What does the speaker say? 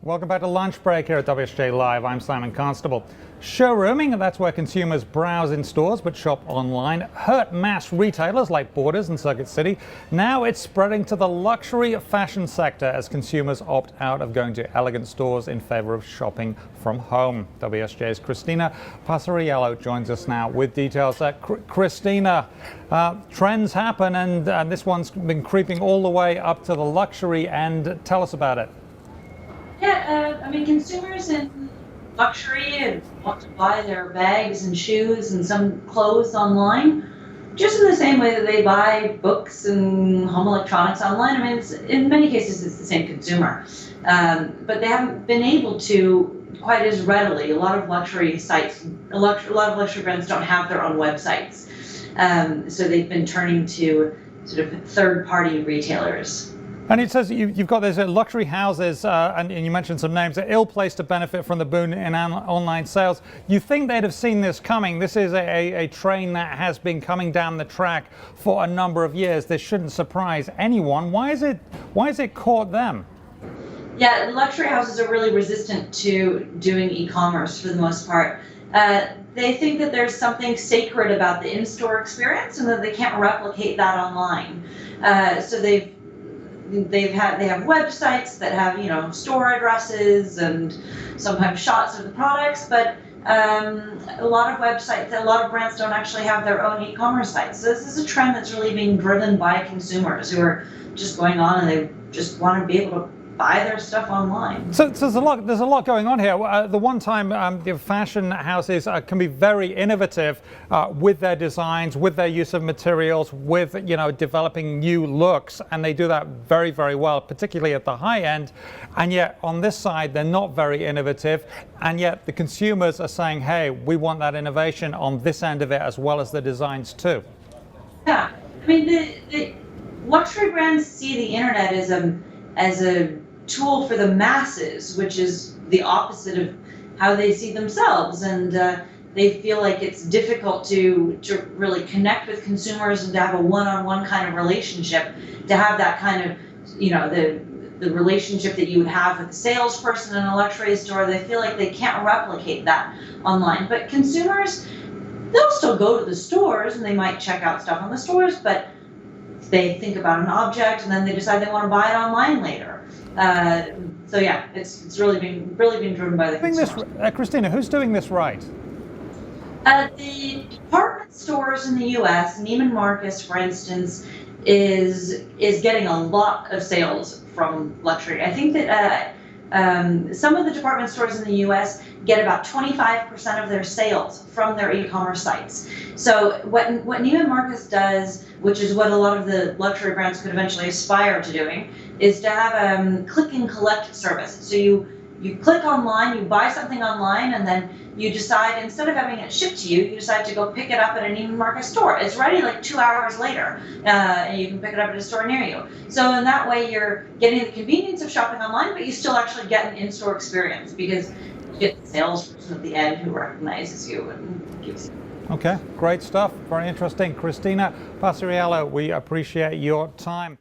Welcome back to Lunch Break here at WSJ Live. I'm Simon Constable. Showrooming, that's where consumers browse in stores but shop online, hurt mass retailers like Borders and Circuit City. Now it's spreading to the luxury fashion sector as consumers opt out of going to elegant stores in favor of shopping from home. WSJ's Christina Passariello joins us now with details. Christina, trends happen and this one's been creeping all the way up to the luxury end. Tell us about it. Yeah, consumers in luxury want to buy their bags and shoes and some clothes online, just in the same way that they buy books and home electronics online. In many cases, it's the same consumer, but they haven't been able to quite as readily. A lot of luxury sites, a lot of luxury brands don't have their own websites, so they've been turning to sort of third-party retailers. And it says you've got these luxury houses, and you mentioned some names, are ill-placed to benefit from the boom in online sales. You think they'd have seen this coming? This is a train that has been coming down the track for a number of years. This shouldn't surprise anyone. Why is it caught them? Yeah, luxury houses are really resistant to doing e-commerce for the most part. They think that there's something sacred about the in-store experience and that they can't replicate that online. So they have websites that have store addresses and sometimes shots of the products, but a lot of brands don't actually have their own e-commerce sites. So this is a trend that's really being driven by consumers who are just going on and they just want to be able to buy their stuff online. So there's a lot going on here. The one time the fashion houses can be very innovative with their designs, with their use of materials, with developing new looks, and they do that very, very well, particularly at the high end. And yet on this side they're not very innovative, and yet the consumers are saying, hey, we want that innovation on this end of it as well as the designs too. Yeah, the luxury brands see the internet as a tool for the masses, which is the opposite of how they see themselves, and they feel like it's difficult to really connect with consumers and to have a one-on-one kind of relationship, to have that kind of the relationship that you would have with a salesperson in a luxury store. They feel like they can't replicate that online. But consumers, they'll still go to the stores and they might check out stuff on the stores, but they think about an object and then they decide they want to buy it online later. So yeah, it's really being driven by the consumers. Christina, who's doing this right? The department stores in the U.S., Neiman Marcus, for instance, is getting a lot of sales from luxury. I think that some of the department stores in the U.S. get about 25% of their sales from their e-commerce sites. So what Neiman Marcus does, which is what a lot of the luxury brands could eventually aspire to doing, is to have a click and collect service. So you click online, you buy something online, and then you decide, instead of having it shipped to you, you decide to go pick it up at a Neiman Marcus store. It's ready like 2 hours later, and you can pick it up at a store near you. So in that way, you're getting the convenience of shopping online, but you still actually get an in-store experience because you get the salesperson at the end who recognizes you and gives you. Okay, great stuff. Very interesting. Christina Passariello, we appreciate your time.